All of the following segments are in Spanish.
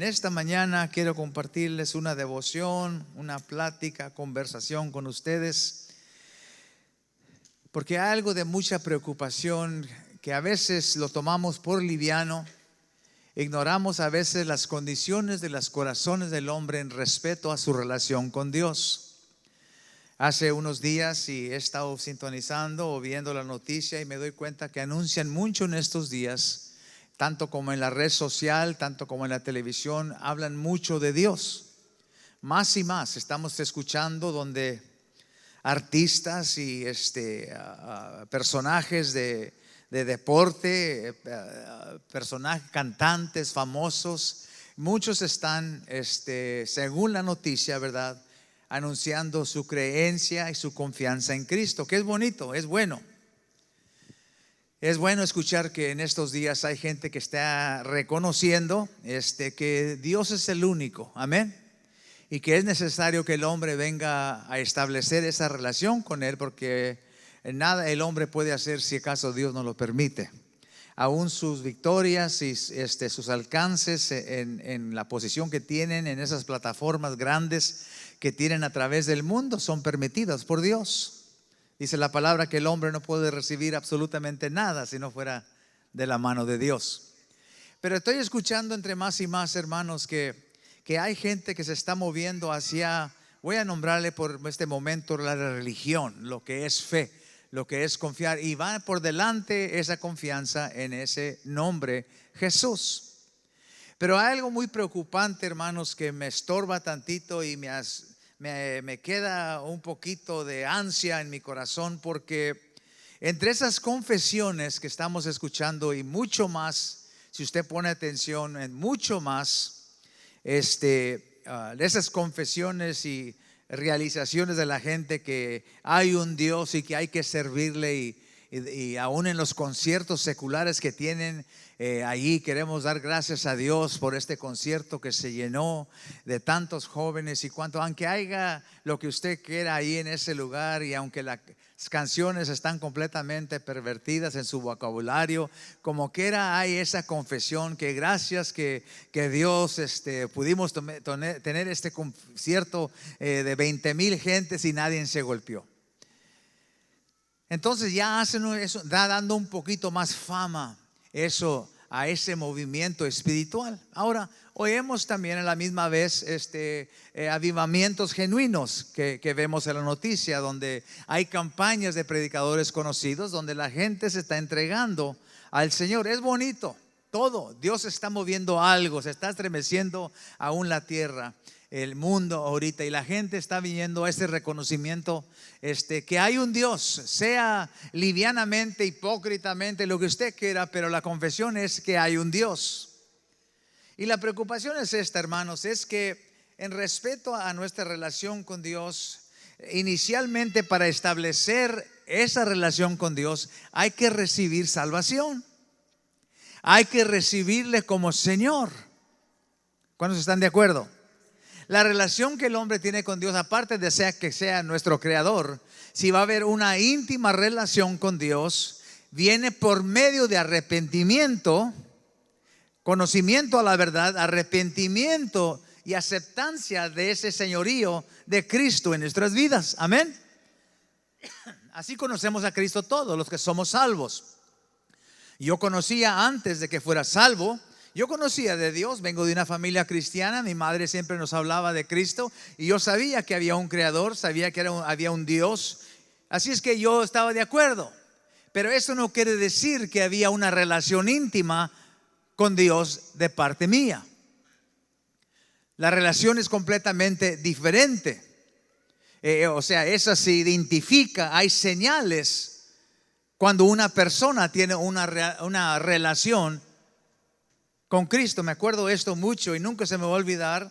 En esta mañana quiero compartirles una devoción, una plática, conversación con ustedes, porque hay algo de mucha preocupación que a veces lo tomamos por liviano, ignoramos a veces las condiciones de los corazones del hombre en respeto a su relación con Dios. Hace unos días he estado sintonizando o viendo la noticia y me doy cuenta que anuncian mucho en estos días, tanto como en la red social, tanto como en la televisión, hablan mucho de Dios. Más y más estamos escuchando donde artistas y personajes de deporte, personajes, cantantes famosos, muchos están, según la noticia, ¿verdad?, anunciando su creencia y su confianza en Cristo, que es bonito, es bueno. Es bueno escuchar que en estos días hay gente que está reconociendo que Dios es el único, amén, y que es necesario que el hombre venga a establecer esa relación con Él, porque nada el hombre puede hacer si acaso Dios no lo permite. Aún sus victorias y sus alcances en la posición que tienen en esas plataformas grandes que tienen a través del mundo son permitidas por Dios. Dice la palabra que el hombre no puede recibir absolutamente nada si no fuera de la mano de Dios. Pero estoy escuchando entre más y más, hermanos, que hay gente que se está moviendo hacia, voy a nombrarle por este momento, la religión, lo que es fe, lo que es confiar, y va por delante esa confianza en ese nombre, Jesús. Pero hay algo muy preocupante, hermanos, que me estorba tantito y me queda un poquito de ansia en mi corazón, porque entre esas confesiones que estamos escuchando y mucho más, si usted pone atención en mucho más, esas confesiones y realizaciones de la gente que hay un Dios y que hay que servirle, y aún en los conciertos seculares que tienen allí, queremos dar gracias a Dios por este concierto que se llenó de tantos jóvenes, y cuanto, aunque haya lo que usted quiera ahí en ese lugar, y aunque las canciones están completamente pervertidas en su vocabulario, como quiera hay esa confesión que gracias que Dios pudimos tener este concierto de 20,000 gentes y nadie se golpeó. Entonces ya hacen eso, dando un poquito más fama eso a ese movimiento espiritual. Ahora oímos también a la misma vez avivamientos genuinos que vemos en la noticia, donde hay campañas de predicadores conocidos, donde la gente se está entregando al Señor. Es bonito todo, Dios está moviendo algo, se está estremeciendo aún la tierra, el mundo ahorita, y la gente está viniendo a ese reconocimiento que hay un Dios, sea livianamente, hipócritamente, lo que usted quiera, pero la confesión es que hay un Dios. Y la preocupación es esta, hermanos, es que en respeto a nuestra relación con Dios, inicialmente para establecer esa relación con Dios hay que recibir salvación, hay que recibirle como Señor. ¿Cuántos están de acuerdo? La relación que el hombre tiene con Dios, aparte de que sea nuestro creador, si va a haber una íntima relación con Dios, viene por medio de arrepentimiento, conocimiento a la verdad, arrepentimiento y aceptancia de ese señorío de Cristo en nuestras vidas. Amén. Así conocemos a Cristo todos los que somos salvos. Yo conocía antes de que fuera salvo. Yo conocía de Dios, vengo de una familia cristiana, mi madre siempre nos hablaba de Cristo, y yo sabía que había un creador, sabía que había un Dios, así es que yo estaba de acuerdo. Pero eso no quiere decir que había una relación íntima con Dios de parte mía. La relación es completamente diferente. O sea, esa se identifica, hay señales cuando una persona tiene una relación con Cristo. Me acuerdo esto mucho y nunca se me va a olvidar.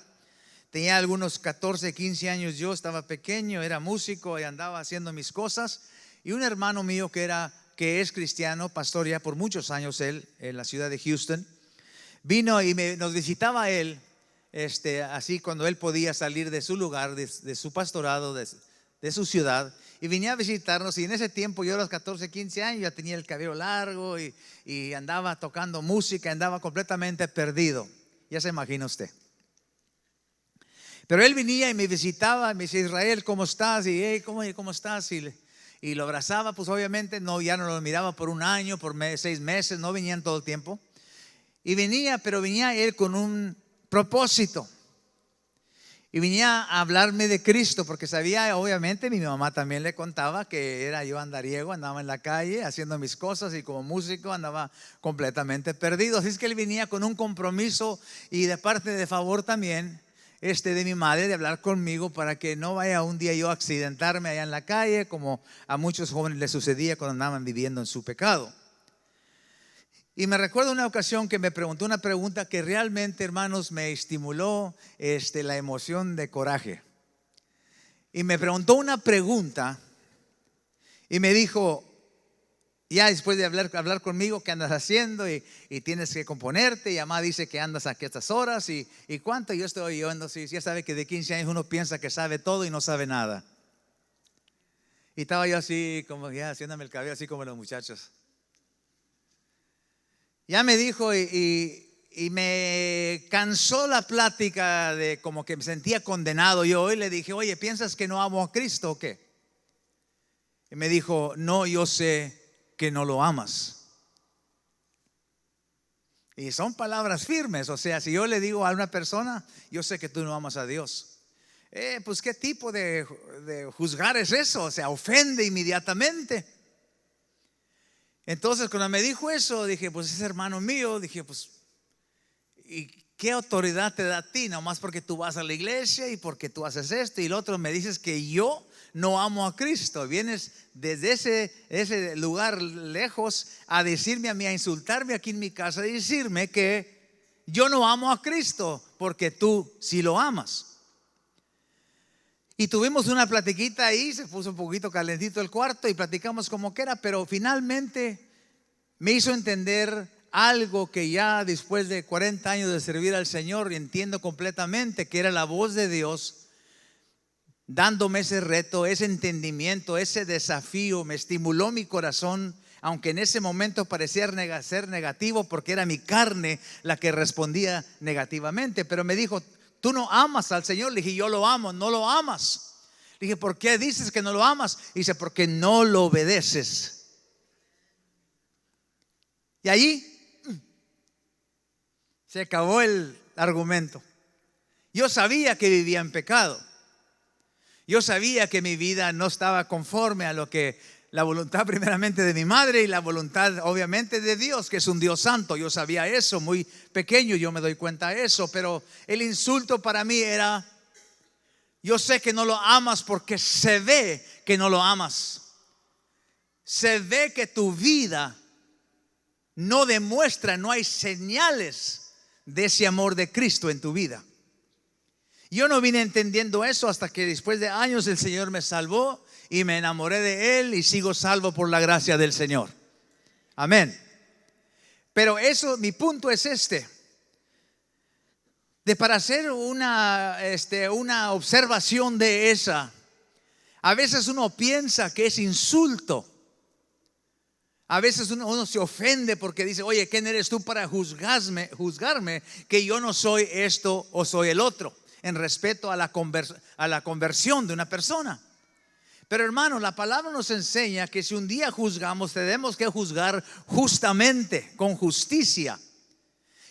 Tenía algunos 14, 15 años, yo estaba pequeño, era músico y andaba haciendo mis cosas, y un hermano mío que es cristiano, pastor ya por muchos años él, en la ciudad de Houston, vino y nos visitaba él, así cuando él podía salir de su lugar, de su pastorado, de su ciudad, y venía a visitarnos. Y en ese tiempo yo a los 14, 15 años ya tenía el cabello largo y andaba tocando música, andaba completamente perdido. Ya se imagina usted. Pero él venía y me visitaba, me decía, Israel, ¿cómo estás? Y hey, ¿cómo estás? Y lo abrazaba, pues obviamente no, ya no lo miraba por un año, por 6 meses, no venían todo el tiempo. Y venía, pero venía él con un propósito. Y venía a hablarme de Cristo, porque sabía, obviamente, mi mamá también le contaba que era yo andariego, andaba en la calle haciendo mis cosas y como músico andaba completamente perdido. Así es que él venía con un compromiso y de parte de favor también de mi madre de hablar conmigo para que no vaya un día yo a accidentarme allá en la calle, como a muchos jóvenes les sucedía cuando andaban viviendo en su pecado. Y me recuerdo una ocasión que me preguntó una pregunta que realmente, hermanos, me estimuló la emoción de coraje. Y me preguntó una pregunta y me dijo, ya después de hablar conmigo, ¿qué andas haciendo? Y tienes que componerte. Y mamá dice que andas aquí a estas horas. ¿Y cuánto? Yo estoy oyendo. Sí, ya sabe que de 15 años uno piensa que sabe todo y no sabe nada. Y estaba yo así, como ya haciéndome el cabello, así como los muchachos. Ya me dijo y me cansó la plática de como que me sentía condenado yo. Y le dije, oye, ¿piensas que no amo a Cristo o qué? Y me dijo, no, yo sé que no lo amas. Y son palabras firmes. O sea, si yo le digo a una persona, yo sé que tú no amas a Dios. Pues ¿qué tipo de juzgar es eso? O sea, ofende inmediatamente. Entonces cuando me dijo eso, dije, pues es hermano mío. Dije, pues, ¿y qué autoridad te da a ti? Nomás porque tú vas a la iglesia y porque tú haces esto y lo otro, me dices que yo no amo a Cristo. Vienes desde ese lugar lejos a decirme a mí, a insultarme aquí en mi casa, a decirme que yo no amo a Cristo porque tú sí lo amas. Y tuvimos una platiquita ahí, se puso un poquito calentito el cuarto y platicamos como que era, pero finalmente me hizo entender algo que ya después de 40 años de servir al Señor entiendo completamente, que era la voz de Dios dándome ese reto, ese entendimiento, ese desafío. Me estimuló mi corazón, aunque en ese momento parecía ser negativo porque era mi carne la que respondía negativamente. Pero me dijo, tú no amas al Señor. Le dije, yo lo amo. No lo amas. Le dije, ¿por qué dices que no lo amas? Dice, porque no lo obedeces. Y allí se acabó el argumento. Yo sabía que vivía en pecado. Yo sabía que mi vida no estaba conforme a lo que la voluntad primeramente de mi madre y la voluntad obviamente de Dios, que es un Dios santo. Yo sabía eso, muy pequeño yo me doy cuenta de eso. Pero el insulto para mí era, yo sé que no lo amas porque se ve que no lo amas. Se ve que tu vida no demuestra, no hay señales de ese amor de Cristo en tu vida. Yo no vine entendiendo eso hasta que después de años el Señor me salvó y me enamoré de Él y sigo salvo por la gracia del Señor. Amén. Pero eso, mi punto es de para hacer una observación de esa, a veces uno piensa que es insulto. A veces uno se ofende porque dice, oye, ¿quién eres tú para juzgarme que yo no soy esto o soy el otro? En respeto a la conversión de una persona. Pero hermano, la palabra nos enseña que si un día juzgamos, tenemos que juzgar justamente, con justicia.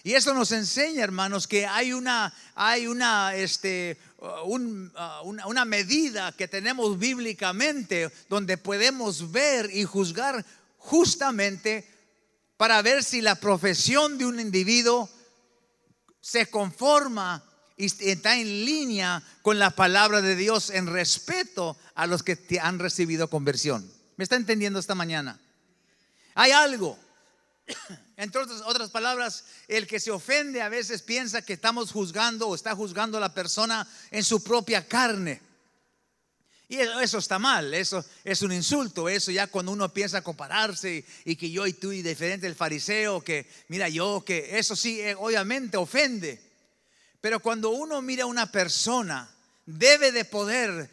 Y eso nos enseña, hermanos, que hay una medida que tenemos bíblicamente donde podemos ver y juzgar justamente para ver si la profesión de un individuo se conforma y está en línea con la palabra de Dios en respeto a los que te han recibido conversión. ¿Me está entendiendo esta mañana? Hay algo. Entre otras palabras, el que se ofende a veces piensa que estamos juzgando o está juzgando a la persona en su propia carne. Y eso está mal, eso es un insulto. Eso ya cuando uno piensa compararse y que yo y tú y diferente del fariseo, que mira yo, que eso sí obviamente ofende. Pero cuando uno mira a una persona, debe de poder,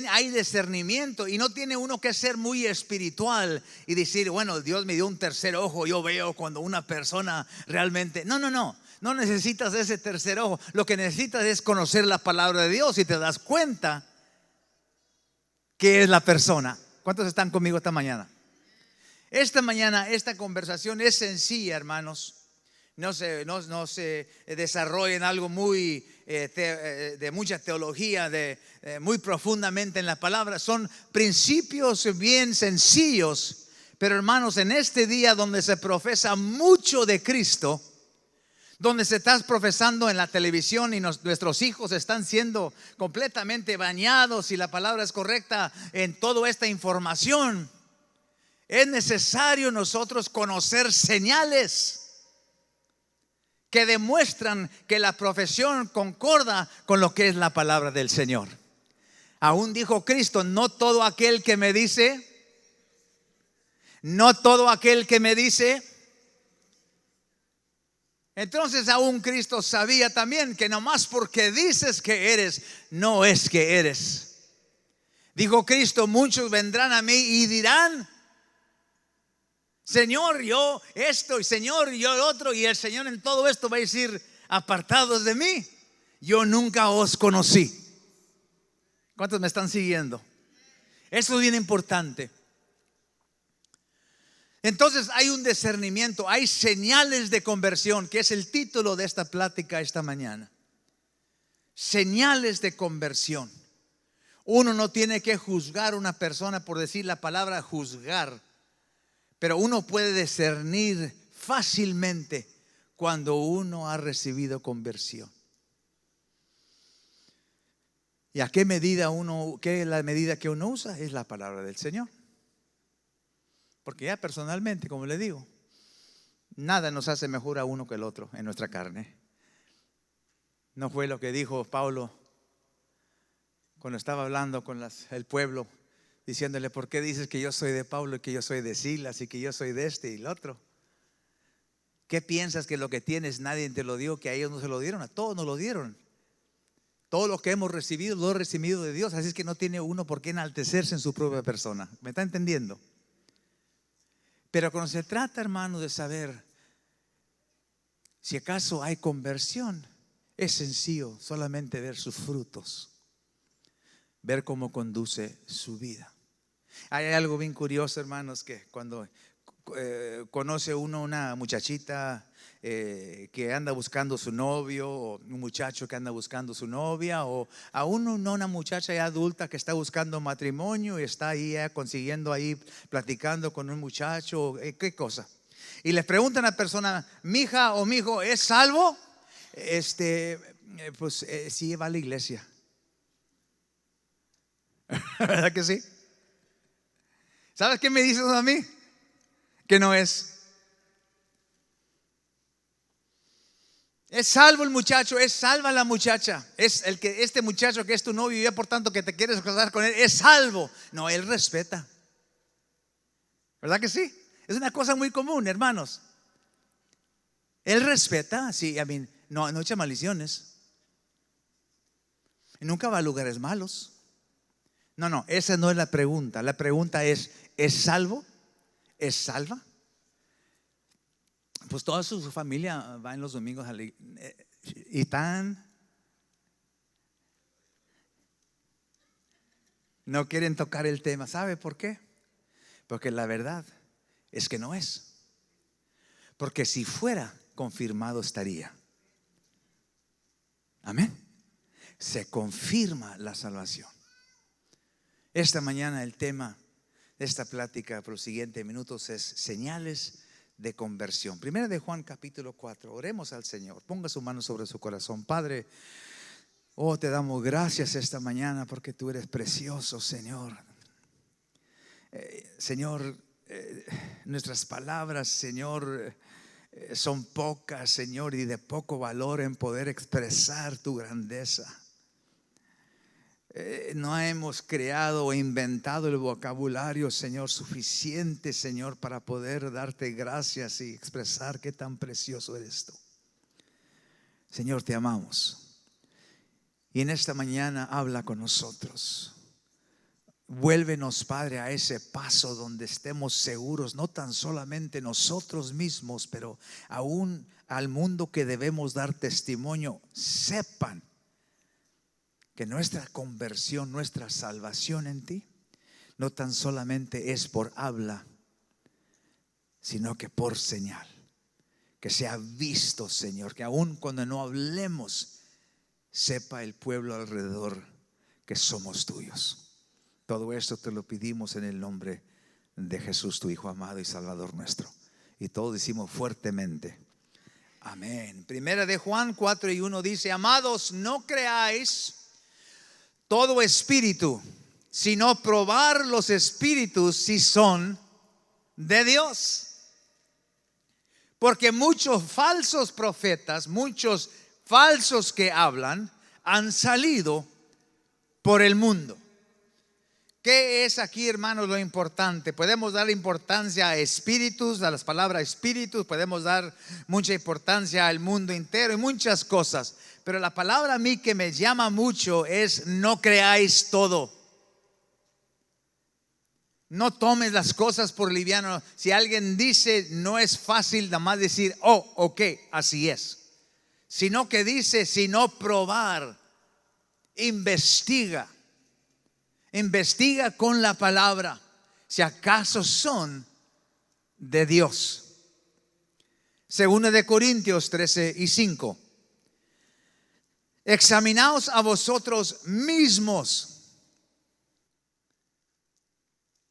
hay discernimiento y no tiene uno que ser muy espiritual y decir, bueno, Dios me dio un tercer ojo, yo veo cuando una persona realmente, no. No necesitas ese tercer ojo. Lo que necesitas es conocer la palabra de Dios y te das cuenta que es la persona. ¿Cuántos están conmigo esta mañana? Esta mañana esta conversación es sencilla, hermanos. No se desarrolla en algo muy de mucha teología, muy profundamente en la palabra. Son principios bien sencillos. Pero hermanos, en este día donde se profesa mucho de Cristo, donde se está profesando en la televisión y nuestros hijos están siendo completamente bañados, si la palabra es correcta, en toda esta información, es necesario nosotros conocer señales que demuestran que la profesión concorda con lo que es la palabra del Señor. Aún dijo Cristo: no todo aquel que me dice, no todo aquel que me dice. Entonces aún Cristo sabía también que nomás porque dices que eres, no es que eres. Dijo Cristo: muchos vendrán a mí y dirán: Señor, yo esto, y Señor, yo el otro. Y el Señor en todo esto va a decir: apartados de mí, yo nunca os conocí. ¿Cuántos me están siguiendo? Eso es bien importante. Entonces hay un discernimiento, hay señales de conversión, que es el título de esta plática esta mañana. Señales de conversión. Uno no tiene que juzgar a una persona por decir la palabra juzgar, pero uno puede discernir fácilmente cuando uno ha recibido conversión. ¿Y a qué medida qué es la medida que uno usa? Es la palabra del Señor. Porque ya personalmente, como le digo, nada nos hace mejor a uno que el otro en nuestra carne. No fue lo que dijo Pablo cuando estaba hablando con el pueblo, diciéndole: ¿por qué dices que yo soy de Pablo y que yo soy de Silas y que yo soy de este y el otro? ¿Qué piensas que lo que tienes nadie te lo dio, que a ellos no se lo dieron? A todos nos lo dieron. Todo lo que hemos recibido lo he recibido de Dios. Así es que no tiene uno por qué enaltecerse en su propia persona. ¿Me está entendiendo? Pero cuando se trata, hermano, de saber si acaso hay conversión, es sencillo solamente ver sus frutos, ver cómo conduce su vida. Hay algo bien curioso, hermanos, que cuando conoce uno una muchachita que anda buscando su novio, o un muchacho que anda buscando su novia, o aún una muchacha ya adulta que está buscando matrimonio y está ahí consiguiendo ahí, platicando con un muchacho, qué cosa, y le preguntan a la persona: mija o mijo, ¿es salvo? Pues sí, va a la iglesia. ¿Verdad que sí? ¿Sabes qué me dicen a mí? Que no es. Es salvo el muchacho, es salva la muchacha. Es este muchacho que es tu novio y ya por tanto que te quieres casar con él, es salvo. No, él respeta. ¿Verdad que sí? Es una cosa muy común, hermanos. Él respeta, sí, no echa maldiciones. Nunca va a lugares malos. No, esa no es la pregunta. La pregunta ¿es salvo? ¿Es salva? Pues toda su familia va en los domingos y no quieren tocar el tema. ¿Sabe por qué? Porque la verdad es que no es. Porque si fuera, confirmado estaría. Amén. Se confirma la salvación. Esta mañana el tema de esta plática por los siguientes minutos es señales de conversión. Primera de Juan capítulo 4. Oremos al Señor. Ponga su mano sobre su corazón. Padre, te damos gracias esta mañana porque tú eres precioso, Señor. Señor, nuestras palabras, Señor, son pocas, Señor, y de poco valor en poder expresar tu grandeza. No hemos creado o inventado el vocabulario, Señor, suficiente, Señor, para poder darte gracias y expresar qué tan precioso eres tú. Señor, te amamos. Y en esta mañana habla con nosotros. Vuélvenos, Padre, a ese paso donde estemos seguros, no tan solamente nosotros mismos, pero aún al mundo que debemos dar testimonio, sepan que nuestra conversión, nuestra salvación en ti, no tan solamente es por habla, sino que por señal. Que sea visto, Señor, que aun cuando no hablemos, sepa el pueblo alrededor que somos tuyos. Todo esto te lo pedimos en el nombre de Jesús, tu Hijo amado y Salvador nuestro. Y todos decimos fuertemente: amén. Primera de Juan 4:1 dice: amados, no creáis todo espíritu, sino probar los espíritus si son de Dios. Porque muchos falsos profetas, muchos falsos que hablan, han salido por el mundo. ¿Qué es aquí, hermanos, lo importante? Podemos dar importancia a espíritus, a las palabras espíritus, podemos dar mucha importancia al mundo entero y muchas cosas. Pero la palabra a mí que me llama mucho es: no creáis todo. No tomes las cosas por liviano. Si alguien dice, no es fácil nada más decir, oh, ok, así es. Sino que dice, sino probar, investiga. Investiga con la palabra si acaso son de Dios. Segunda de Corintios 13:5. Examinaos a vosotros mismos.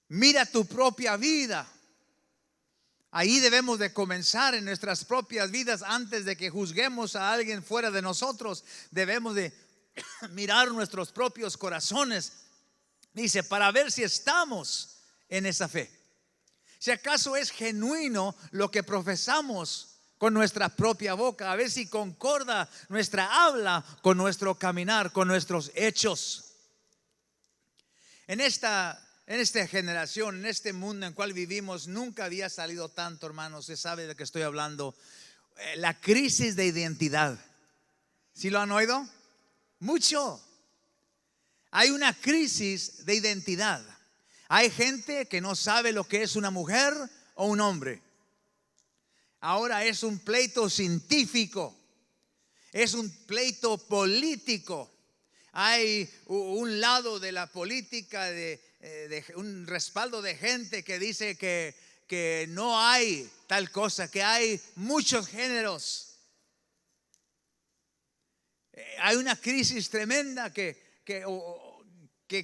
Mira tu propia vida. Ahí debemos de comenzar, en nuestras propias vidas. Antes de que juzguemos a alguien fuera de nosotros, debemos de mirar nuestros propios corazones. Dice, para ver si estamos en esa fe, si acaso es genuino lo que profesamos con nuestra propia boca, a ver si concorda nuestra habla con nuestro caminar, con nuestros hechos. En esta generación, en este mundo en el cual vivimos, nunca había salido tanto, hermanos. Usted sabe de qué estoy hablando. La crisis de identidad. ¿Sí lo han oído? Mucho. Hay una crisis de identidad. Hay gente que no sabe lo que es una mujer o un hombre. Ahora es un pleito científico. Es un pleito político. Hay un lado de la política, de un respaldo de gente que dice que no hay tal cosa, que hay muchos géneros. Hay una crisis tremenda que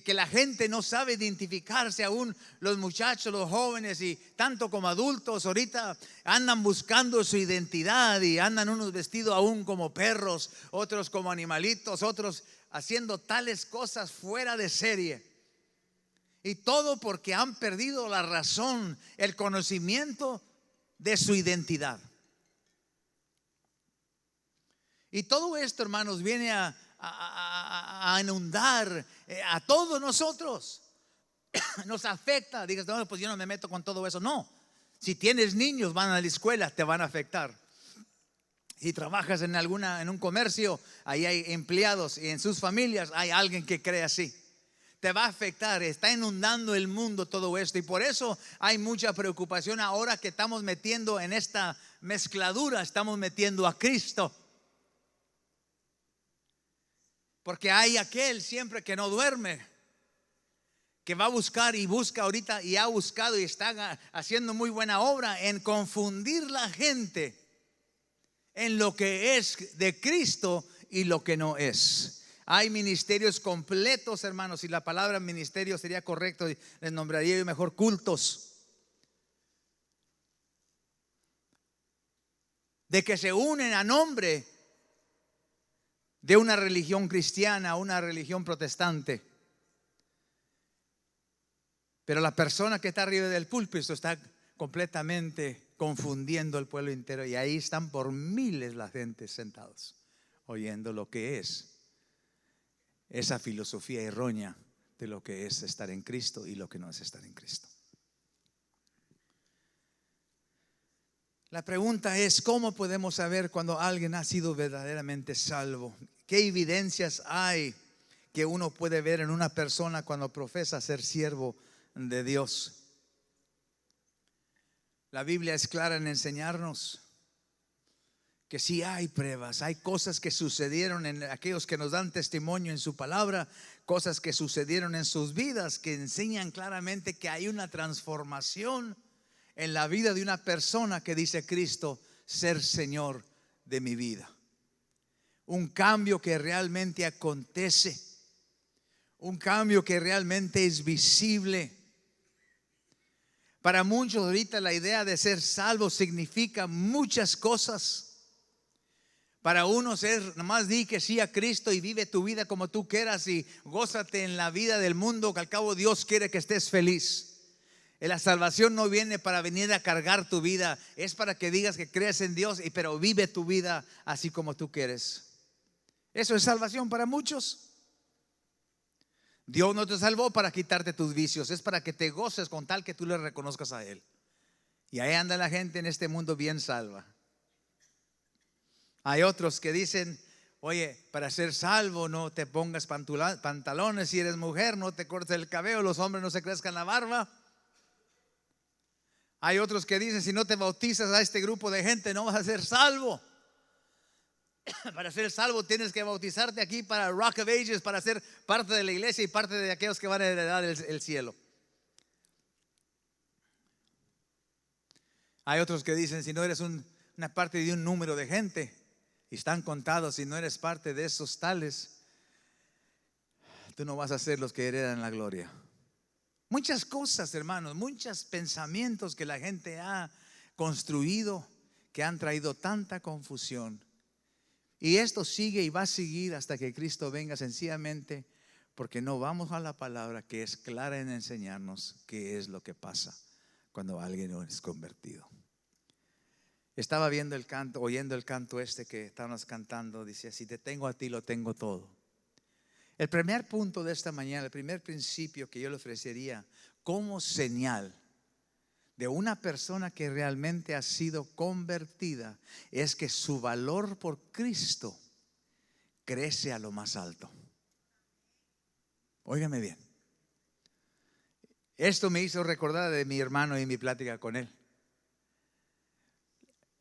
la gente no sabe identificarse. Aún los muchachos, los jóvenes y tanto como adultos ahorita andan buscando su identidad y andan unos vestidos aún como perros, otros como animalitos, otros haciendo tales cosas fuera de serie. Y todo porque han perdido la razón, el conocimiento de su identidad. Y todo esto, hermanos, viene a inundar a todos nosotros. Nos afecta. Digas, no, pues yo no me meto con todo eso. No, si tienes niños, van a la escuela, te van a afectar. Si trabajas en un comercio, ahí hay empleados, y en sus familias hay alguien que cree así. Te va a afectar. Está inundando el mundo todo esto. Y por eso hay mucha preocupación ahora que estamos metiendo en esta mezcladura. Estamos metiendo a Cristo. Porque hay aquel siempre que no duerme, que va a buscar y busca ahorita, y ha buscado y está haciendo muy buena obra en confundir la gente en lo que es de Cristo y lo que no es. Hay ministerios completos, hermanos. Si la palabra ministerio sería correcto, les nombraría yo mejor cultos, de que se unen a nombre de una religión cristiana, una religión protestante. Pero la persona que está arriba del púlpito está completamente confundiendo al pueblo entero. Y ahí están por miles la gente sentados, oyendo lo que es esa filosofía errónea de lo que es estar en Cristo y lo que no es estar en Cristo. La pregunta es, ¿cómo podemos saber cuando alguien ha sido verdaderamente salvo? ¿Qué evidencias hay que uno puede ver en una persona cuando profesa ser siervo de Dios? La Biblia es clara en enseñarnos que sí hay pruebas, hay cosas que sucedieron en aquellos que nos dan testimonio en su palabra, cosas que sucedieron en sus vidas que enseñan claramente que hay una transformación en la vida de una persona que dice Cristo ser Señor de mi vida. Un cambio que realmente acontece, un cambio que realmente es visible. Para muchos ahorita la idea de ser salvo significa muchas cosas. Para unos es nomás di que sí a Cristo y vive tu vida como tú quieras y gózate en la vida del mundo, que al cabo Dios quiere que estés feliz. La salvación no viene para venir a cargar tu vida, es para que digas que crees en Dios, pero vive tu vida así como tú quieres. Eso es salvación para muchos. Dios no te salvó para quitarte tus vicios, es para que te goces con tal que tú le reconozcas a Él. Y ahí anda la gente en este mundo bien salva. Hay otros que dicen, oye, para ser salvo no te pongas pantalones, si eres mujer no te cortes el cabello, los hombres no se crezcan la barba. Hay otros que dicen, si no te bautizas a este grupo de gente no vas a ser salvo. Para ser salvo tienes que bautizarte aquí para Rock of Ages, para ser parte de la iglesia y parte de aquellos que van a heredar el cielo. Hay otros que dicen, si no eres una parte de un número de gente, y están contados, si no eres parte de esos tales, tú no vas a ser los que heredan la gloria. Muchas cosas, hermanos, muchos pensamientos que la gente ha construido que han traído tanta confusión. Y esto sigue y va a seguir hasta que Cristo venga, sencillamente porque no vamos a la palabra que es clara en enseñarnos qué es lo que pasa cuando alguien no es convertido. Estaba oyendo el canto este que estábamos cantando. Dice, si te tengo a ti, lo tengo todo. El primer punto de esta mañana, el primer principio que yo le ofrecería como señal de una persona que realmente ha sido convertida es que su valor por Cristo crece a lo más alto. Óigame bien. Esto me hizo recordar de mi hermano y mi plática con él.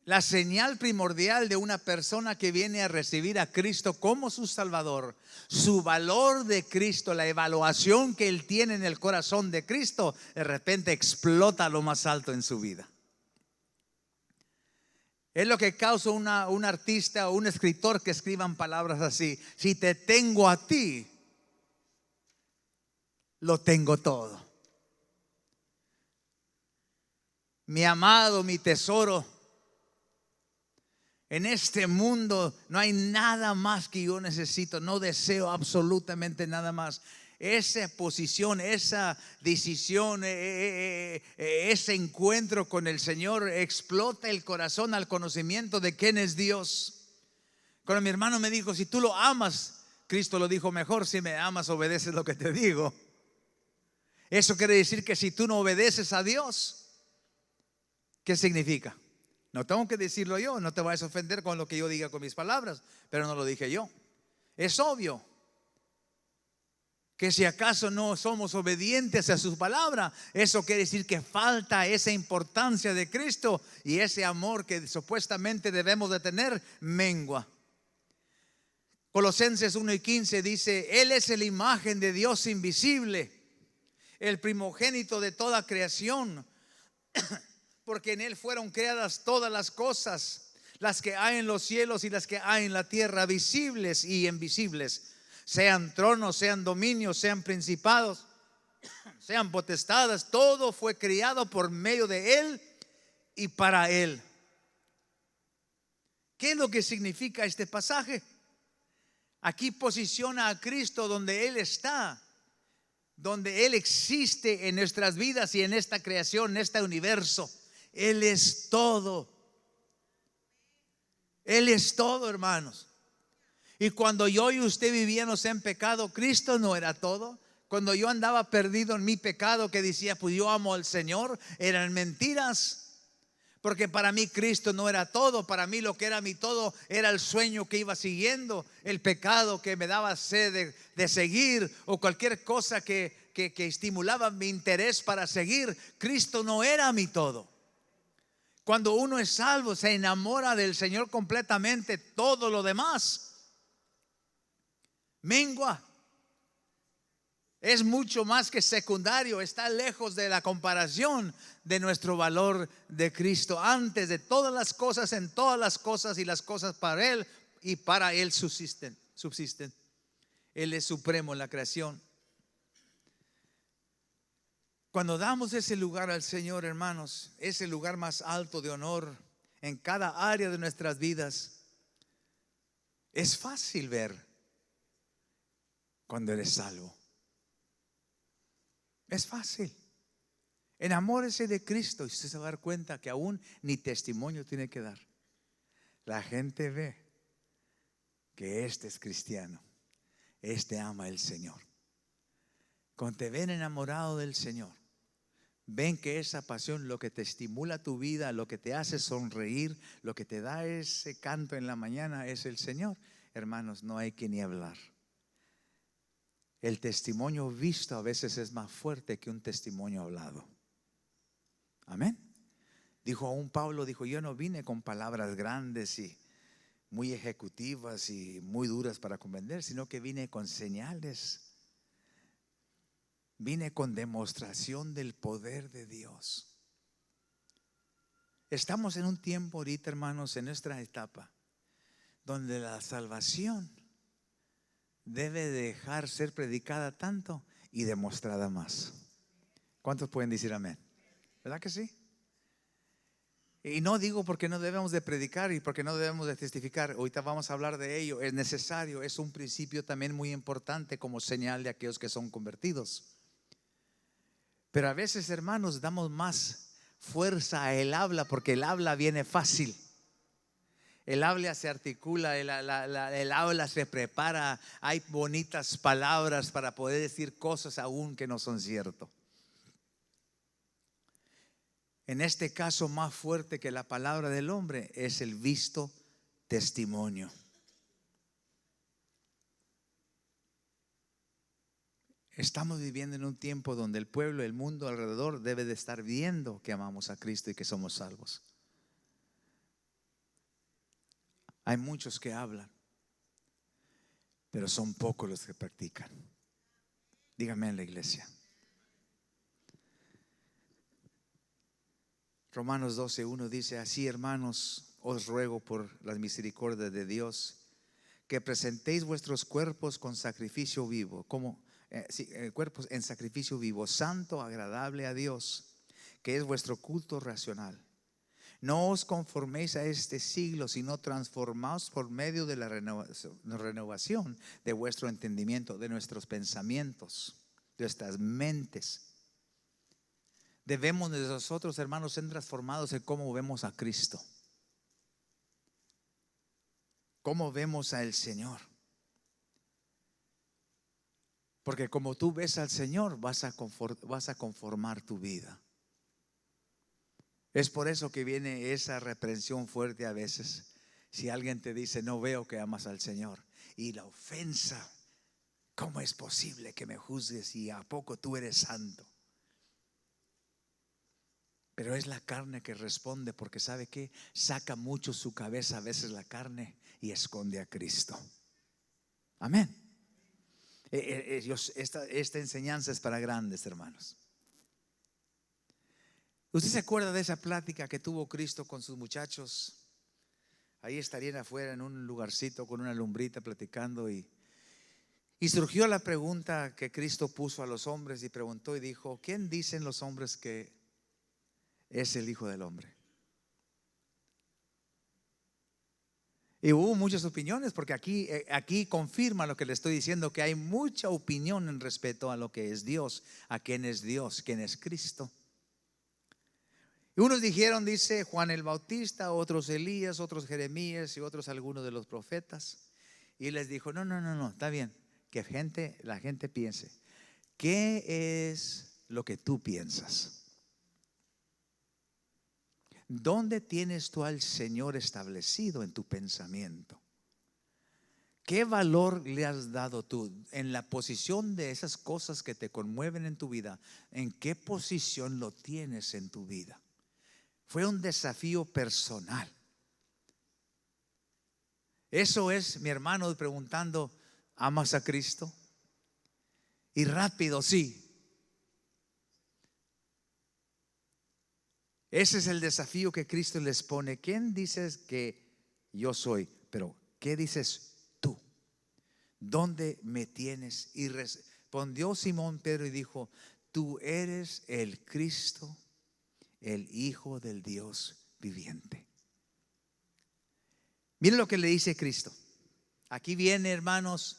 La señal primordial de una persona que viene a recibir a Cristo como su Salvador, su valor de Cristo, la evaluación que él tiene en el corazón de Cristo, de repente explota a lo más alto en su vida. Es lo que causa un artista o un escritor que escriban palabras así: si te tengo a ti, lo tengo todo. Mi amado, mi tesoro. En este mundo no hay nada más que yo necesito, no deseo absolutamente nada más. Esa posición, esa decisión, ese encuentro con el Señor explota el corazón al conocimiento de quién es Dios. Cuando mi hermano me dijo, si tú lo amas, Cristo lo dijo mejor, si me amas obedeces lo que te digo. Eso quiere decir que si tú no obedeces a Dios, ¿qué significa? No tengo que decirlo yo, no te vayas a ofender con lo que yo diga con mis palabras, pero no lo dije yo. Es obvio que si acaso no somos obedientes a su palabra, eso quiere decir que falta esa importancia de Cristo y ese amor que supuestamente debemos de tener mengua. Colosenses 1:15 dice, Él es la imagen de Dios invisible, el primogénito de toda creación. Porque en Él fueron creadas todas las cosas, las que hay en los cielos y las que hay en la tierra, visibles y invisibles, sean tronos, sean dominios, sean principados, sean potestades. Todo fue creado por medio de Él y para Él. ¿Qué es lo que significa este pasaje? Aquí posiciona a Cristo donde Él está, donde Él existe en nuestras vidas y en esta creación, en este universo. Él es todo. Él es todo, hermanos. Y cuando yo y usted vivíamos en pecado, Cristo no era todo. Cuando yo andaba perdido en mi pecado, que decía, pues yo amo al Señor, eran mentiras. Porque para mí Cristo no era todo. Para mí lo que era mi todo era el sueño que iba siguiendo, el pecado que me daba sed de seguir, o cualquier cosa que estimulaba mi interés para seguir. Cristo no era mi todo. Cuando uno es salvo, se enamora del Señor completamente. Todo lo demás mengua. Es mucho más que secundario, está lejos de la comparación de nuestro valor de Cristo. Antes de todas las cosas, en todas las cosas, y las cosas para Él y para Él subsisten. Él es supremo en la creación. Cuando damos ese lugar al Señor, hermanos, ese lugar más alto de honor en cada área de nuestras vidas, es fácil ver cuando eres salvo. Es fácil. Enamórese de Cristo y usted se va a dar cuenta que aún ni testimonio tiene que dar. La gente ve que este es cristiano, este ama al Señor. Cuando te ven enamorado del Señor, ven que esa pasión, lo que te estimula tu vida, lo que te hace sonreír, lo que te da ese canto en la mañana es el Señor. Hermanos, no hay que ni hablar. El testimonio visto a veces es más fuerte que un testimonio hablado. Amén. Dijo aún Pablo, dijo, yo no vine con palabras grandes y muy ejecutivas y muy duras para convencer, sino que vine con señales. Vine con demostración del poder de Dios. Estamos en un tiempo ahorita, hermanos, en nuestra etapa, donde la salvación debe dejar ser predicada tanto y demostrada más. ¿Cuántos pueden decir amén? ¿Verdad que sí? Y no digo porque no debemos de predicar y porque no debemos de testificar. Ahorita vamos a hablar de ello. Es necesario, es un principio también muy importante como señal de aquellos que son convertidos. Pero a veces, hermanos, damos más fuerza a el habla porque el habla viene fácil. El habla se articula, el habla se prepara. Hay bonitas palabras para poder decir cosas aún que no son ciertas. En este caso, más fuerte que la palabra del hombre es el visto testimonio. Estamos viviendo en un tiempo donde el pueblo, el mundo alrededor debe de estar viendo que amamos a Cristo y que somos salvos. Hay muchos que hablan, pero son pocos los que practican. Dígame en la iglesia. Romanos 12:1 dice así: hermanos, os ruego por las misericordias de Dios que presentéis vuestros cuerpos con sacrificio vivo, cuerpos en sacrificio vivo, santo, agradable a Dios, que es vuestro culto racional. No os conforméis a este siglo, sino transformaos por medio de la renovación de vuestro entendimiento, de nuestros pensamientos, de nuestras mentes. Debemos de nosotros, hermanos, ser transformados en cómo vemos a Cristo, cómo vemos al Señor. Porque como tú ves al Señor, vas a conformar tu vida. Es por eso que viene esa reprensión fuerte a veces. Si alguien te dice, no veo que amas al Señor. Y la ofensa, ¿cómo es posible que me juzgues y a poco tú eres santo? Pero es la carne que responde, porque ¿sabe qué? Saca mucho su cabeza a veces la carne y esconde a Cristo. Amén. Esta enseñanza es para grandes, hermanos. ¿Usted se acuerda de esa plática que tuvo Cristo con sus muchachos? Ahí estarían afuera en un lugarcito con una lumbrita platicando y surgió la pregunta que Cristo puso a los hombres y preguntó y dijo: ¿quién dicen los hombres que es el Hijo del Hombre? Y hubo muchas opiniones, porque aquí confirma lo que le estoy diciendo, que hay mucha opinión en respecto a lo que es Dios, a quién es Dios, quién es Cristo. Y unos dijeron, dice Juan el Bautista, otros Elías, otros Jeremías y otros algunos de los profetas. Y les dijo, no, está bien, que la gente piense. ¿Qué es lo que tú piensas? ¿Dónde tienes tú al Señor establecido en tu pensamiento? ¿Qué valor le has dado tú en la posición de esas cosas que te conmueven en tu vida? ¿En qué posición lo tienes en tu vida? Fue un desafío personal. Eso es, mi hermano, preguntando: ¿amas a Cristo? Y rápido, sí. Ese es el desafío que Cristo les pone. ¿Quién dices que yo soy? Pero ¿qué dices tú? ¿Dónde me tienes? Y respondió Simón Pedro y dijo: tú eres el Cristo, el Hijo del Dios viviente. Miren lo que le dice Cristo. Aquí viene, hermanos,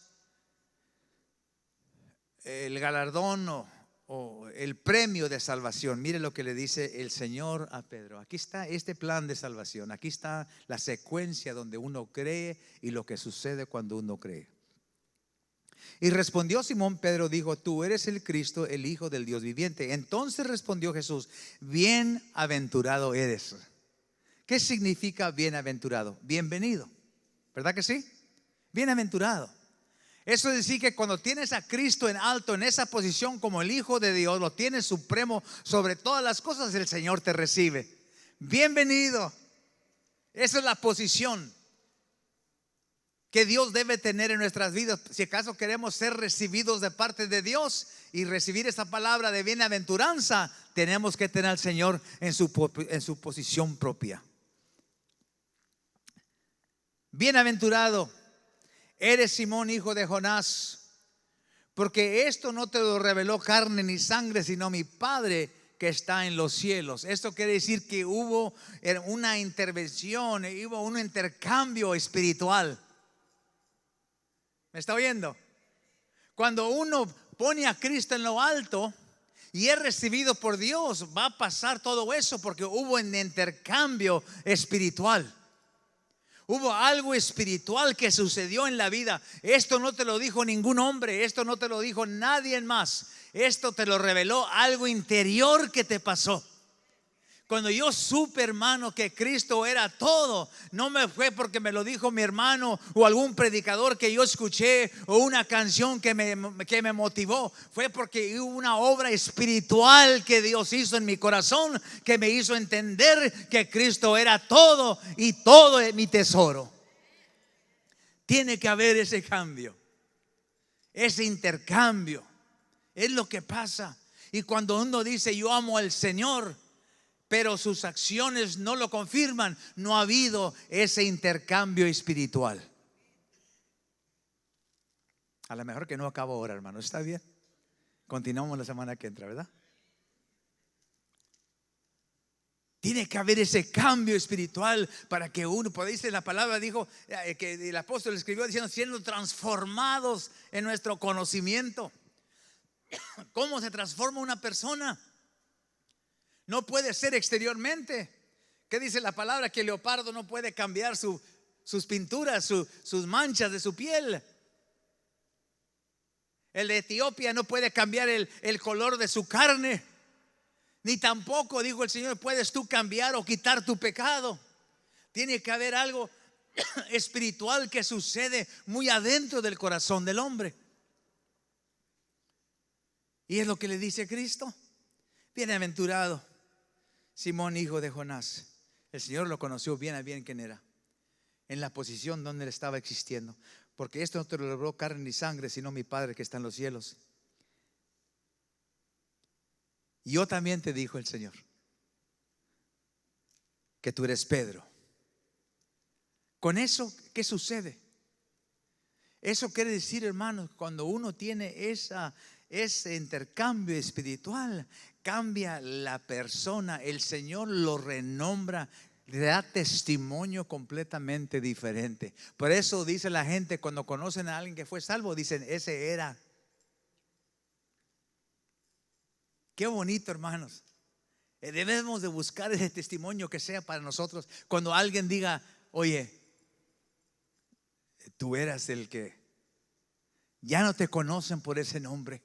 el galardón o el premio de salvación. Mire lo que le dice el Señor a Pedro. Aquí está este plan de salvación. Aquí está la secuencia donde uno cree y lo que sucede cuando uno cree. Y respondió Simón Pedro, dijo: tú eres el Cristo, el Hijo del Dios viviente. Entonces respondió Jesús: bienaventurado eres. ¿Qué significa bienaventurado? Bienvenido, ¿verdad que sí? Bienaventurado. Eso es decir que cuando tienes a Cristo en alto, en esa posición como el Hijo de Dios, lo tienes supremo sobre todas las cosas, el Señor te recibe. Bienvenido. Esa es la posición que Dios debe tener en nuestras vidas. Si acaso queremos ser recibidos de parte de Dios y recibir esa palabra de bienaventuranza, tenemos que tener al Señor en su posición propia. Bienaventurado eres, Simón, hijo de Jonás, porque esto no te lo reveló carne ni sangre, sino mi Padre que está en los cielos. Esto quiere decir que hubo una intervención, hubo un intercambio espiritual. ¿Me está oyendo? Cuando uno pone a Cristo en lo alto y es recibido por Dios, va a pasar todo eso porque hubo un intercambio espiritual. Hubo algo espiritual que sucedió en la vida. Esto no te lo dijo ningún hombre, esto no te lo dijo nadie más. Esto te lo reveló algo interior que te pasó. Cuando yo supe, hermano, que Cristo era todo, no me fue porque me lo dijo mi hermano o algún predicador que yo escuché o una canción que me motivó. Fue porque hubo una obra espiritual que Dios hizo en mi corazón, que me hizo entender que Cristo era todo y todo es mi tesoro. Tiene que haber ese cambio, ese intercambio. Es lo que pasa. Y cuando uno dice: yo amo al Señor, pero sus acciones no lo confirman, no ha habido ese intercambio espiritual. A lo mejor que no acabo ahora, hermano. ¿Está bien? Continuamos la semana que entra, ¿verdad? Tiene que haber ese cambio espiritual para que uno, por ahí dice la palabra, dijo que el apóstol escribió diciendo: siendo transformados en nuestro conocimiento. ¿Cómo se transforma una persona? No puede ser exteriormente. ¿Qué dice la palabra? Que el leopardo no puede cambiar sus pinturas, sus manchas de su piel. El de Etiopía no puede cambiar el color de su carne. Ni tampoco, dijo el Señor, puedes tú cambiar o quitar tu pecado. Tiene que haber algo espiritual que sucede muy adentro del corazón del hombre. Y es lo que le dice Cristo: bienaventurado Simón, hijo de Jonás. El Señor lo conoció bien a bien quién era, en la posición donde él estaba existiendo. Porque esto no te lo reveló carne ni sangre, sino mi Padre que está en los cielos. Yo también te dijo el Señor que tú eres Pedro. Con eso, ¿qué sucede? Eso quiere decir, hermanos, cuando uno tiene ese intercambio espiritual, cambia la persona. El Señor lo renombra, le da testimonio completamente diferente. Por eso dice la gente, cuando conocen a alguien que fue salvo, dicen: ese era. Qué bonito, hermanos. Debemos de buscar ese testimonio que sea para nosotros. Cuando alguien diga: oye, tú eras el que. Ya no te conocen por ese nombre.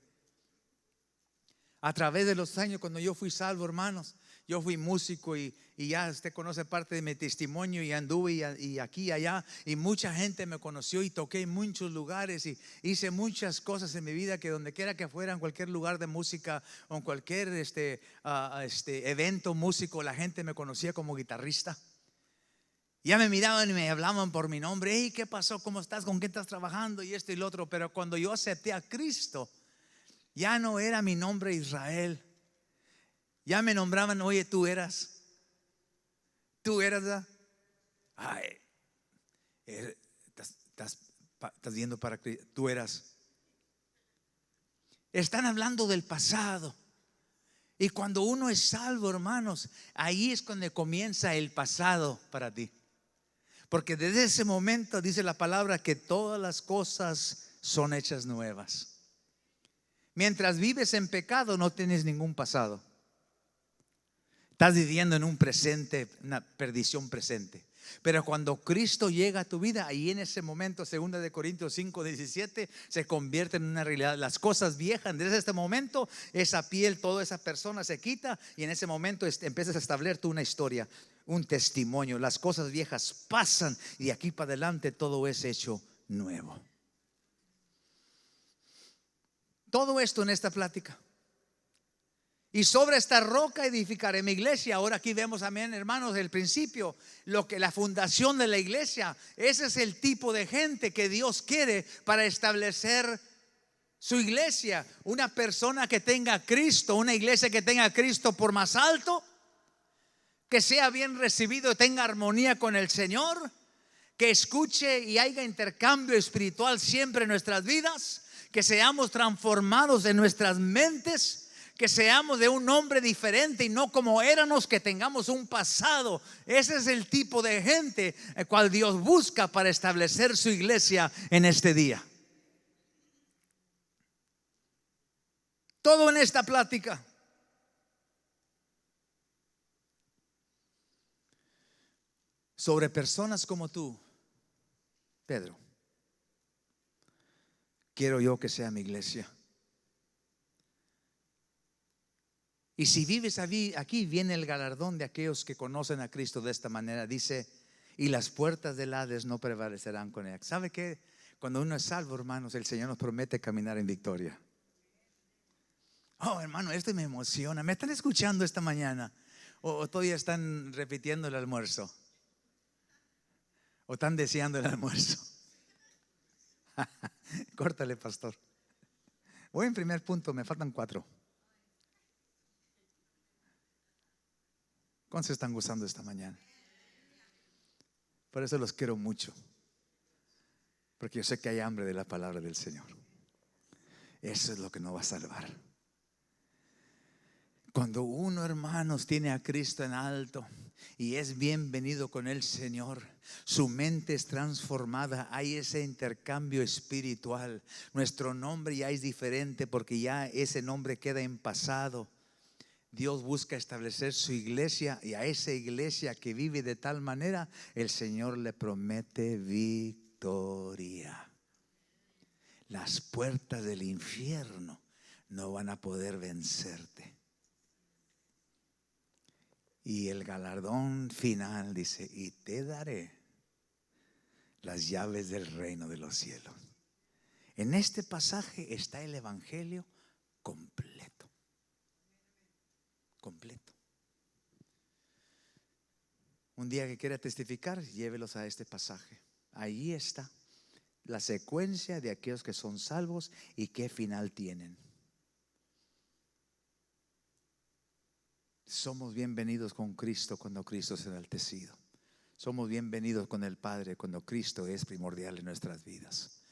A través de los años, cuando yo fui salvo, hermanos, Yo fui músico y ya usted conoce parte de mi testimonio y anduve y aquí y allá y mucha gente me conoció y toqué en muchos lugares y hice muchas cosas en mi vida que donde quiera que fuera, en cualquier lugar de música o en cualquier evento músico, la gente me conocía como guitarrista. Ya me miraban y me hablaban por mi nombre. Hey, ¿qué pasó? ¿Cómo estás? ¿Con qué estás trabajando? Y esto y lo otro. Pero cuando yo acepté a Cristo, ya no era mi nombre Israel. Ya me nombraban, oye, tú eras, ¿verdad? Ay, estás viendo para Cristo, tú eras. Están hablando del pasado. Y cuando uno es salvo, hermanos, ahí es cuando comienza el pasado para ti. Porque desde ese momento dice la palabra que todas las cosas son hechas nuevas. Mientras vives en pecado no tienes ningún pasado. Estás viviendo en un presente, una perdición presente. Pero cuando Cristo llega a tu vida, ahí en ese momento, 2 Corintios 5:17, se convierte en una realidad. Las cosas viejas, desde este momento, esa piel, toda esa persona se quita y en ese momento empiezas a establecer tú una historia, un testimonio. Las cosas viejas pasan y de aquí para adelante todo es hecho nuevo. Todo esto en esta plática. Y sobre esta roca edificaré mi iglesia. Ahora aquí vemos, amén, hermanos, el principio, lo que la fundación de la iglesia. Ese es el tipo de gente que Dios quiere para establecer su iglesia. Una persona que tenga a Cristo, una iglesia que tenga a Cristo por más alto, que sea bien recibido y tenga armonía con el Señor, que escuche y haya intercambio espiritual siempre en nuestras vidas, que seamos transformados en nuestras mentes, que seamos de un hombre diferente y no como éramos, que tengamos un pasado. Ese es el tipo de gente el cual Dios busca para establecer su iglesia en este día. Todo en esta plática. Sobre personas como tú, Pedro, quiero yo que sea mi iglesia. Y si vives aquí, viene el galardón de aquellos que conocen a Cristo de esta manera. Dice, y las puertas del Hades no prevalecerán con él. ¿Sabe qué? Cuando uno es salvo, hermanos, el Señor nos promete caminar en victoria. Oh, hermano, esto me emociona. ¿Me están escuchando esta mañana? ¿O todavía están repitiendo el almuerzo? ¿O están deseando el almuerzo? Córtale, pastor. Voy en primer punto, me faltan 4. ¿Cuántos están gozando esta mañana? Por eso los quiero mucho, porque yo sé que hay hambre de la palabra del Señor. Eso es lo que nos va a salvar. Cuando uno, hermanos, tiene a Cristo en alto y es bienvenido con el Señor, su mente es transformada. Hay ese intercambio espiritual. Nuestro nombre ya es diferente porque ya ese nombre queda en pasado. Dios busca establecer su iglesia y a esa iglesia que vive de tal manera, el Señor le promete victoria. Las puertas del infierno no van a poder vencerte. Y el galardón final dice, y te daré las llaves del reino de los cielos. En este pasaje está el evangelio completo. Completo. Un día que quiera testificar, llévelos a este pasaje. Ahí está la secuencia de aquellos que son salvos y qué final tienen. Somos bienvenidos con Cristo cuando Cristo es enaltecido. Somos bienvenidos con el Padre cuando Cristo es primordial en nuestras vidas.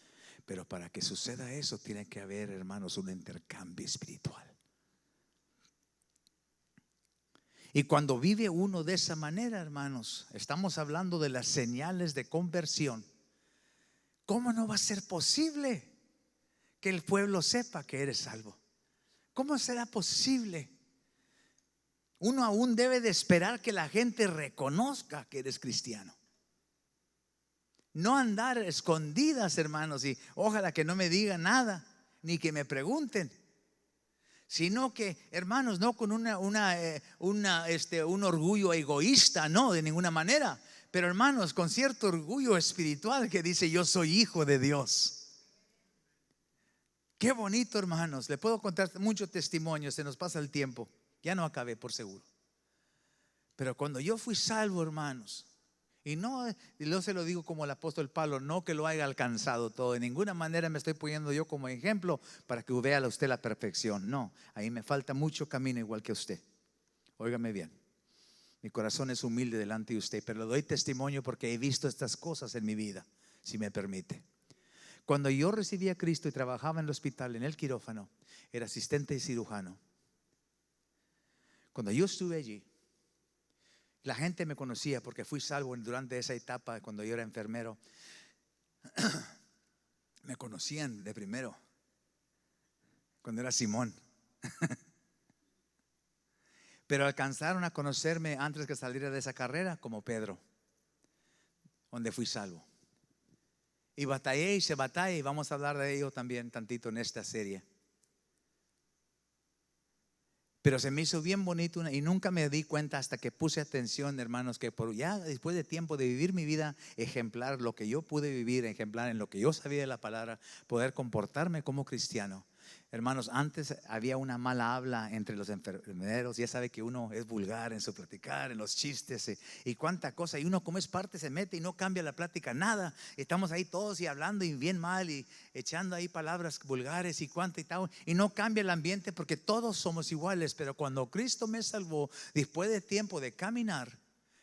Pero para que suceda eso tiene que haber, hermanos, un intercambio espiritual. Y cuando vive uno de esa manera, hermanos, estamos hablando de las señales de conversión. ¿Cómo no va a ser posible que el pueblo sepa que eres salvo? ¿Cómo será posible? Uno aún debe de esperar que la gente reconozca que eres cristiano. No andar escondidas, hermanos, y ojalá que no me digan nada, ni que me pregunten. sino que, hermanos, no con un orgullo egoísta, no, de ninguna manera, pero hermanos, con cierto orgullo espiritual que dice: yo soy hijo de Dios. Qué bonito, hermanos. Le puedo contar muchos testimonios, se nos pasa el tiempo, ya no acabé por seguro. Pero cuando yo fui salvo, hermanos, y yo se lo digo como el apóstol Pablo, no que lo haya alcanzado todo, de ninguna manera me estoy poniendo yo como ejemplo para que vea a usted la perfección. No, ahí me falta mucho camino igual que usted. Óigame bien, mi corazón es humilde delante de usted, pero le doy testimonio porque he visto estas cosas en mi vida, si me permite. Cuando yo recibí a Cristo y trabajaba en el hospital, en el quirófano, era asistente y cirujano. Cuando yo estuve allí, la gente me conocía porque fui salvo durante esa etapa. Cuando yo era enfermero, me conocían de primero, cuando era Simón. Pero alcanzaron a conocerme antes que saliera de esa carrera como Pedro, donde fui salvo. Y batallé y se batalla, y vamos a hablar de ello también tantito en esta serie. Pero se me hizo bien bonito y nunca me di cuenta hasta que puse atención, hermanos, que ya después de tiempo de vivir mi vida ejemplar, lo que yo pude vivir ejemplar en lo que yo sabía de la palabra, poder comportarme como cristiano. Hermanos, antes había una mala habla entre los enfermeros. Ya sabe que uno es vulgar en su platicar, en los chistes y cuánta cosa. Y uno, como es parte, se mete y no cambia la plática nada. Estamos ahí todos y hablando y bien mal y echando ahí palabras vulgares y cuánto y tal. Y no cambia el ambiente porque todos somos iguales. Pero cuando Cristo me salvó, después de tiempo de caminar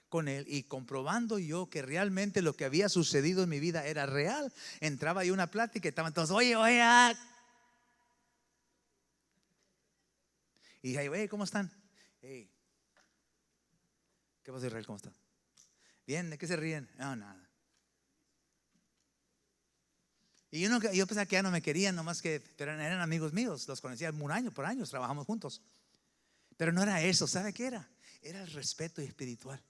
con Él y comprobando yo que realmente lo que había sucedido en mi vida era real, entraba ahí una plática y estaban todos: oye, y dije: hey, ¿cómo están? Hey. ¿Qué pasa, Israel? ¿Cómo están? Bien, ¿de qué se ríen? No, nada. Y yo pensaba que ya no me querían, nomás que, pero eran amigos míos, los conocía por años, trabajamos juntos. Pero no era eso, ¿sabe qué era? Era el respeto espiritual.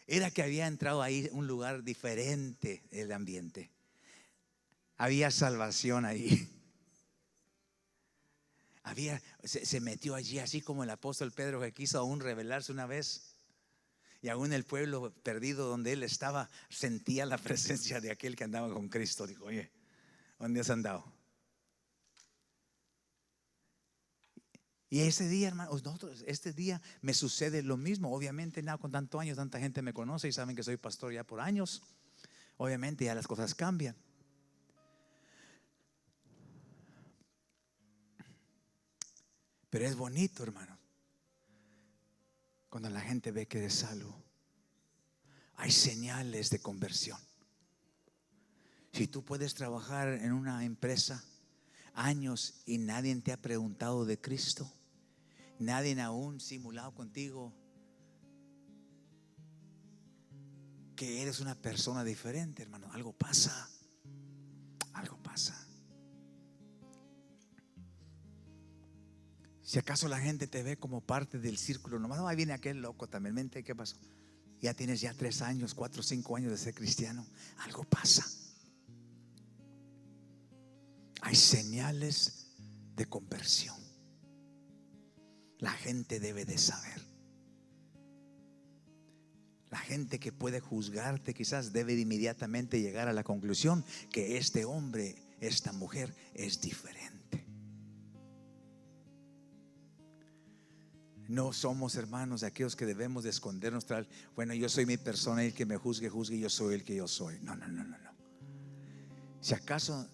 Era que había entrado ahí un lugar diferente del ambiente. Había salvación ahí. Se metió allí, así como el apóstol Pedro, que quiso aún rebelarse una vez, y aún el pueblo perdido donde él estaba sentía la presencia de aquel que andaba con Cristo. Dijo: oye, ¿dónde has andado? Y ese día, hermanos, este día me sucede lo mismo. Obviamente, no, con tantos años, tanta gente me conoce y saben que soy pastor ya por años. Obviamente ya las cosas cambian. Pero es bonito, hermano, cuando la gente ve que eres salvo. Hay señales de conversión. Si tú puedes trabajar en una empresa años y nadie te ha preguntado de Cristo, nadie aún simulado contigo que eres una persona diferente, hermano, algo pasa. Algo pasa. Si acaso la gente te ve como parte del círculo, nomás ahí viene aquel loco también, mente, ¿qué pasó? Ya tienes 3 años, 4, 5 años de ser cristiano. Algo pasa. Hay señales de conversión. La gente debe de saber. La gente que puede juzgarte quizás debe de inmediatamente llegar a la conclusión que este hombre, esta mujer es diferente. No somos, hermanos, de aquellos que debemos de escondernos. Bueno, yo soy mi persona y el que me juzgue, juzgue, yo soy el que yo soy. No. Si acaso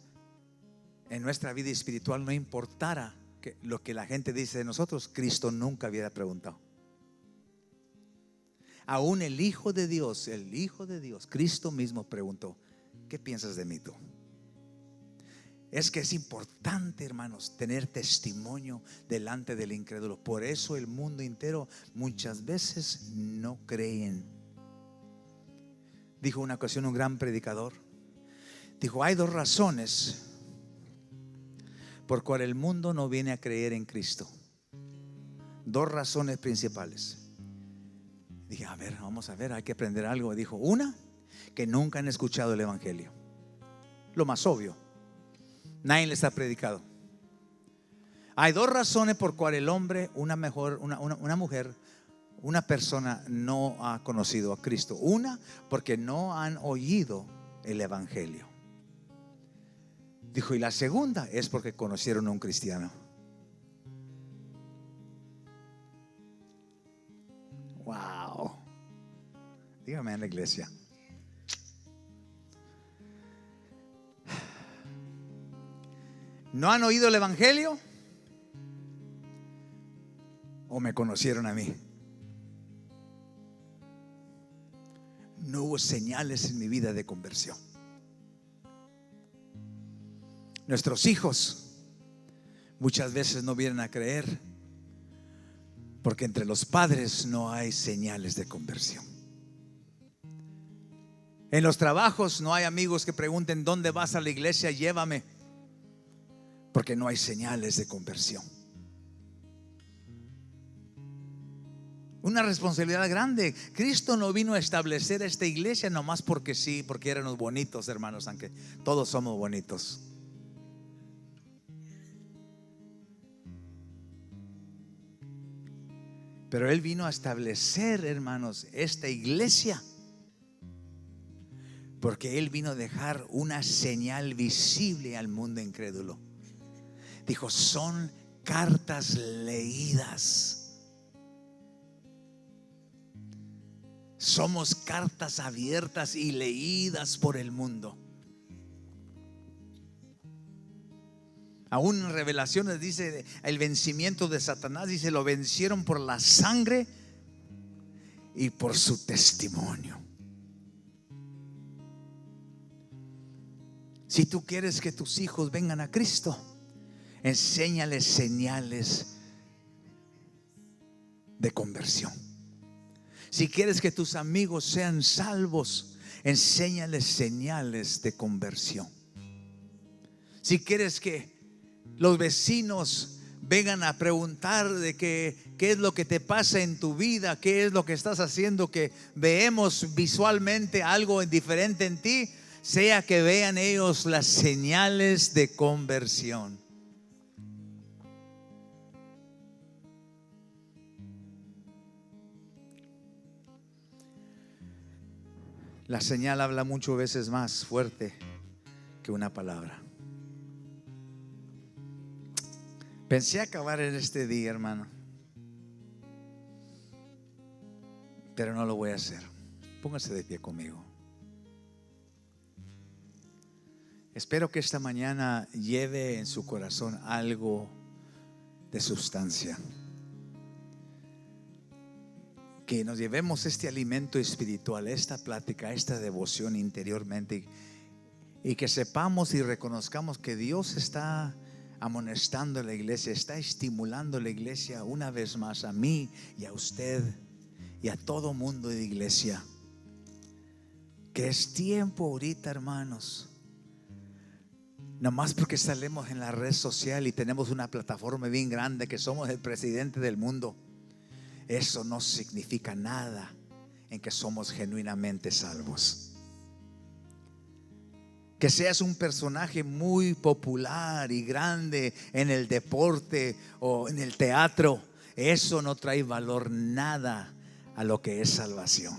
en nuestra vida espiritual no importara lo que la gente dice de nosotros, Cristo nunca hubiera preguntado. Aún el Hijo de Dios, Cristo mismo preguntó: ¿qué piensas de mí tú? Es que es importante, hermanos, tener testimonio delante del incrédulo. Por eso el mundo entero muchas veces no creen. Dijo una ocasión un gran predicador, dijo: hay 2 razones por cual el mundo no viene a creer en Cristo. 2 razones principales. Dije: a ver, vamos a ver, hay que aprender algo. Dijo: una, que nunca han escuchado el evangelio. Lo más obvio, nadie les ha predicado. Hay dos razones por cual el hombre, una mujer, una persona no ha conocido a Cristo. Una, porque no han oído el evangelio. Dijo, y la segunda es porque conocieron a un cristiano. Wow. Dígame en la iglesia. ¿No han oído el evangelio? ¿O me conocieron a mí? No hubo señales en mi vida de conversión. Nuestros hijos muchas veces no vienen a creer porque entre los padres no hay señales de conversión. En los trabajos no hay amigos que pregunten: ¿dónde vas a la iglesia? Llévame. Porque no hay señales de conversión. Una responsabilidad grande. Cristo no vino a establecer esta iglesia nomás porque sí, porque éramos bonitos, hermanos, aunque todos somos bonitos. Pero Él vino a establecer, hermanos, esta iglesia porque Él vino a dejar una señal visible al mundo incrédulo. Dijo: son cartas leídas. Somos cartas abiertas y leídas por el mundo. Aún en Revelaciones dice el vencimiento de Satanás, dice: lo vencieron por la sangre y por su testimonio. Si tú quieres que tus hijos vengan a Cristo, enséñales señales de conversión. Si quieres que tus amigos sean salvos, enséñales señales de conversión. Si quieres que los vecinos vengan a preguntar de qué es lo que te pasa en tu vida, qué es lo que estás haciendo, que veamos visualmente algo diferente en ti, sea que vean ellos las señales de conversión. La señal habla muchas veces más fuerte que una palabra. Pensé acabar en este día, hermano, pero no lo voy a hacer. Póngase de pie conmigo. Espero que esta mañana lleve en su corazón algo de sustancia. Que nos llevemos este alimento espiritual, esta plática, esta devoción interiormente, y que sepamos y reconozcamos que Dios está amonestando a la iglesia, está estimulando a la iglesia una vez más, a mí y a usted y a todo mundo de iglesia, que es tiempo ahorita, hermanos. Nomás porque salimos en la red social y tenemos una plataforma bien grande, que somos el presidente del mundo, eso no significa nada en que somos genuinamente salvos. Que seas un personaje muy popular y grande en el deporte o en el teatro, eso no trae valor nada a lo que es salvación.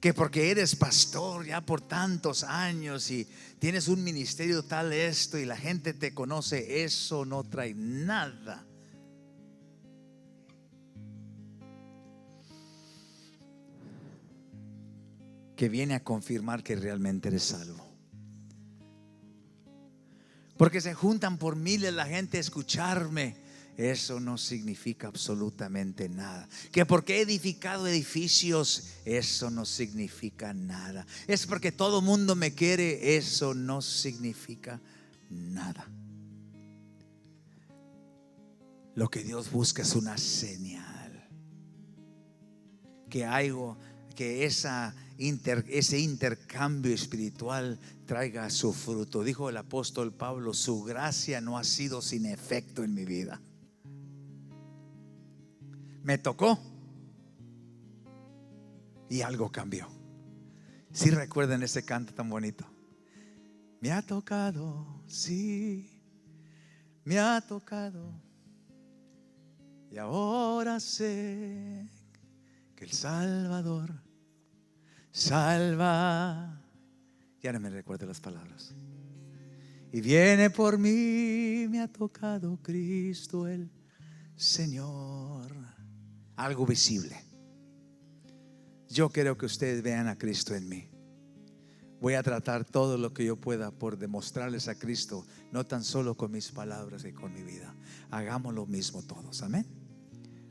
Que porque eres pastor ya por tantos años y tienes un ministerio tal esto y la gente te conoce, eso no trae nada. Que viene a confirmar que realmente eres salvo. Porque se juntan por miles la gente a escucharme, eso no significa absolutamente nada. Que porque he edificado edificios, eso no significa nada. Es porque todo mundo me quiere, eso no significa nada. Lo que Dios busca es una señal, que ese intercambio espiritual traiga su fruto. Dijo el apóstol Pablo: su gracia no ha sido sin efecto en mi vida. Me tocó y algo cambió. Si recuerdan ese canto tan bonito, Me ha tocado, sí, me ha tocado. Y ahora sé que el Salvador salva. Ya no me recuerdo las palabras. Y viene por mí, me ha tocado Cristo el Señor. Algo visible. Yo quiero que ustedes vean a Cristo en mí. Voy a tratar todo lo que yo pueda por demostrarles a Cristo, no tan solo con mis palabras y con mi vida. Hagamos lo mismo todos, amén.